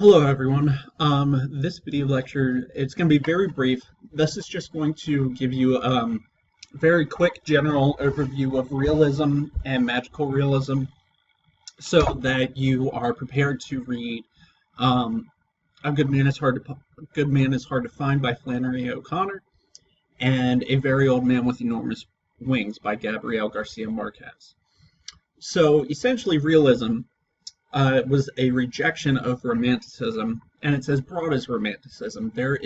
Hello everyone. This video lecture, it's going to be very brief. This is just going to give you a very quick general overview of realism and magical realism so that you are prepared to read A Good Man is Hard to Find by Flannery O'Connor and A Very Old Man with Enormous Wings by Gabriel Garcia Marquez. So essentially realism was a rejection of Romanticism, and it's as broad as Romanticism. There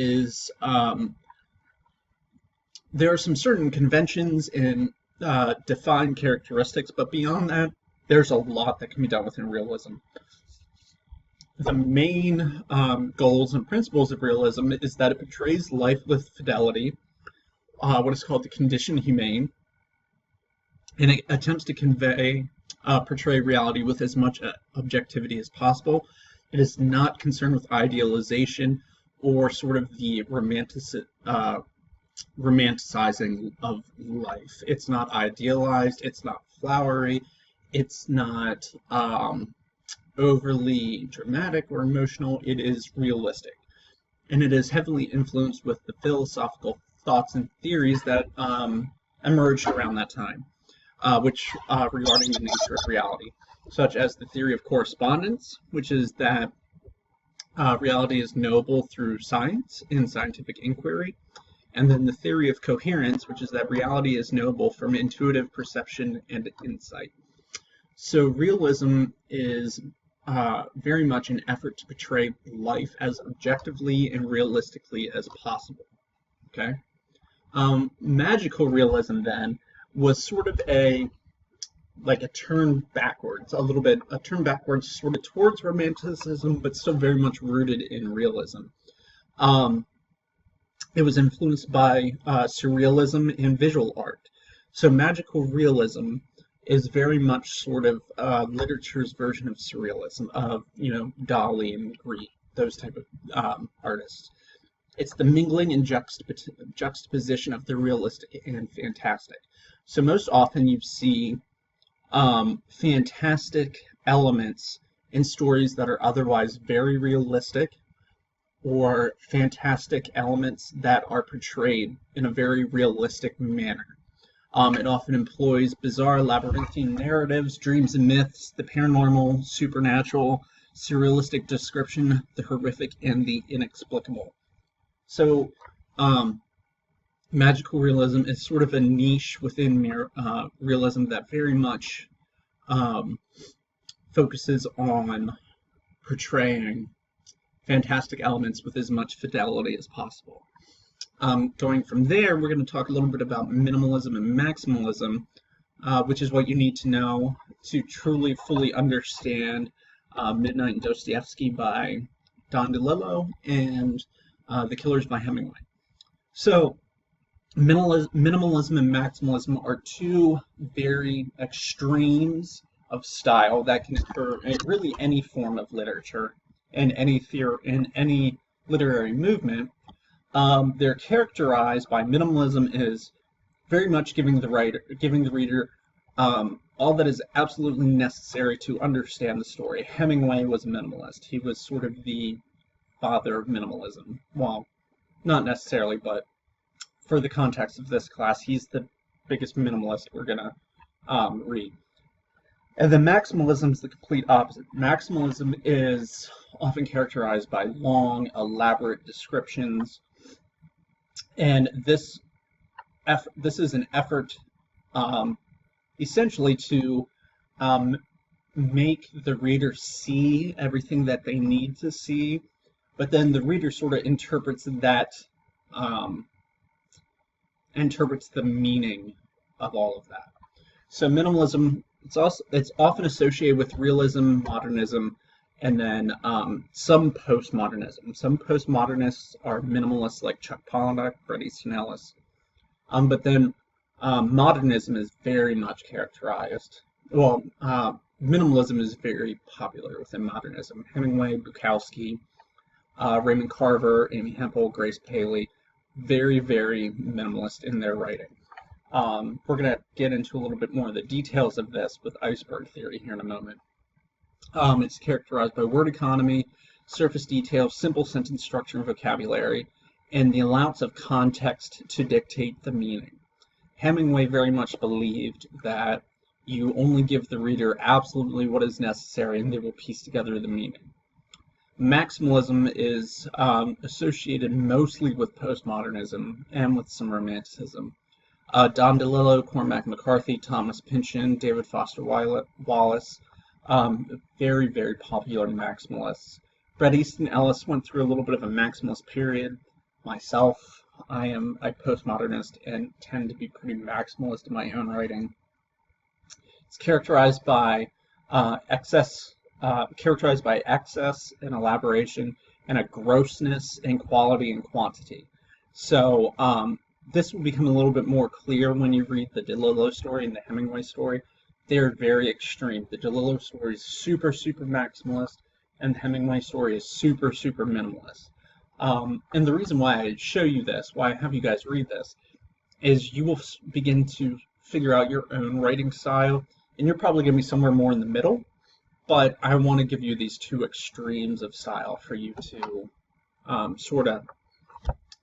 are some certain conventions and defined characteristics, but beyond that, there's a lot that can be done within realism. The main goals and principles of realism is that it portrays life with fidelity, what is called the condition humane, and it attempts to portray reality with as much objectivity as possible. It is not concerned with idealization or sort of the romanticizing of life. It's not idealized, it's not flowery, it's not overly dramatic or emotional. It is realistic. And it is heavily influenced with the philosophical thoughts and theories that emerged around that time. Regarding the nature of reality, such as the theory of correspondence, which is that reality is knowable through science and scientific inquiry, and then the theory of coherence, which is that reality is knowable from intuitive perception and insight. So realism is very much an effort to portray life as objectively and realistically as possible. Okay, magical realism then was sort of a turn backwards, a turn backwards sort of towards Romanticism, but still very much rooted in realism. It was influenced by surrealism and visual art. So magical realism is very much sort of literature's version of surrealism, of Dali and Grieg, those type of artists. It's the mingling and juxtaposition of the realistic and fantastic. So most often you see fantastic elements in stories that are otherwise very realistic, or fantastic elements that are portrayed in a very realistic manner. It often employs bizarre, labyrinthine narratives, dreams and myths, the paranormal, supernatural, surrealistic description, the horrific, and the inexplicable. So, magical realism is sort of a niche within realism that very much focuses on portraying fantastic elements with as much fidelity as possible. Going from there, we're going to talk a little bit about minimalism and maximalism, which is what you need to know to truly, fully understand Midnight in Dostoevsky by Don DeLillo and The Killers by Hemingway. So, minimalism and maximalism are two very extremes of style that can occur in really any form of literature and any literary movement. They're characterized by minimalism is very much giving the reader all that is absolutely necessary to understand the story. Hemingway was a minimalist. He was sort of the father of minimalism. Well, not necessarily, but for the context of this class, he's the biggest minimalist we're going to read. And then maximalism is the complete opposite. Maximalism is often characterized by long, elaborate descriptions, and this is an effort essentially to make the reader see everything that they need to see, but then the reader sort of interprets the meaning of all of that. So minimalism, it's often associated with realism, modernism, and then some postmodernism. Some postmodernists are minimalists like Chuck Palahniuk, Bret Easton Ellis. But then modernism is very much characterized. Well, minimalism is very popular within modernism. Hemingway, Bukowski, Raymond Carver, Amy Hempel, Grace Paley, very, very minimalist in their writing. We're going to get into a little bit more of the details of this with iceberg theory here in a moment. It's characterized by word economy, surface detail, simple sentence structure and vocabulary, and the allowance of context to dictate the meaning. Hemingway very much believed that you only give the reader absolutely what is necessary and they will piece together the meaning. Maximalism is associated mostly with postmodernism and with some romanticism. Don DeLillo, Cormac McCarthy, Thomas Pynchon, David Foster Wallace, very, very popular maximalists. Bret Easton Ellis went through a little bit of a maximalist period. Myself, I am a postmodernist and tend to be pretty maximalist in my own writing. It's characterized by excess and elaboration, and a grossness in quality and quantity. So this will become a little bit more clear when you read the DeLillo story and the Hemingway story. They're very extreme. The DeLillo story is super, super maximalist, and the Hemingway story is super, super minimalist. And the reason why I show you this, why I have you guys read this, is you will begin to figure out your own writing style, and you're probably going to be somewhere more in the middle, but I want to give you these two extremes of style for you to sort of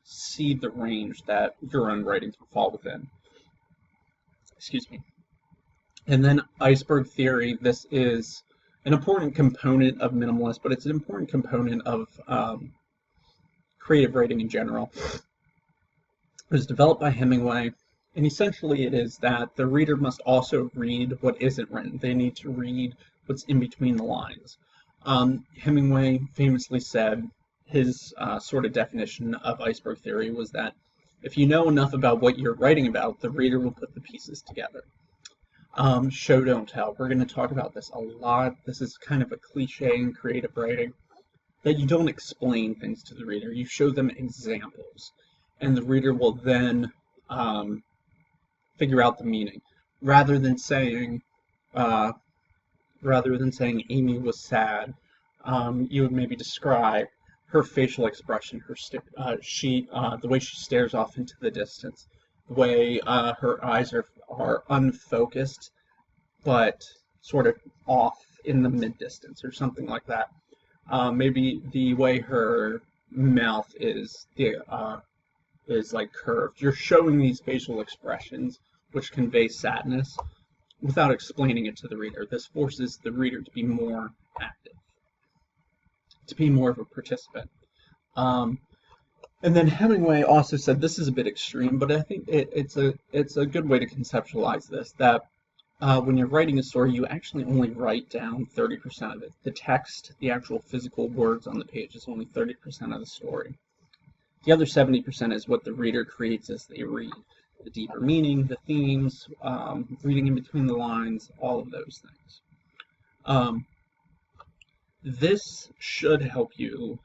see the range that your own writing can fall within. Excuse me. And then iceberg theory. This is an important component of minimalist, but it's an important component of creative writing in general. It was developed by Hemingway, and essentially it is that the reader must also read what isn't written. They need to read what's in between the lines. Hemingway famously said his sort of definition of iceberg theory was that if you know enough about what you're writing about, the reader will put the pieces together. Show, don't tell. We're going to talk about this a lot. This is kind of a cliche in creative writing, that you don't explain things to the reader. You show them examples, and the reader will then figure out the meaning. Rather than saying Amy was sad, you would maybe describe her facial expression, the way she stares off into the distance, the way her eyes are unfocused, but sort of off in the mid-distance or something like that. Maybe the way her mouth is like curved. You're showing these facial expressions which convey sadness without explaining it to the reader. This forces the reader to be more active, to be more of a participant. And then Hemingway also said, this is a bit extreme, but I think it's a good way to conceptualize this, that when you're writing a story, you actually only write down 30% of it. The text, the actual physical words on the page, is only 30% of the story. The other 70% is what the reader creates as they read. The deeper meaning, the themes, reading in between the lines, all of those things. This should help you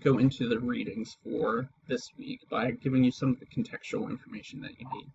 go into the readings for this week by giving you some of the contextual information that you need.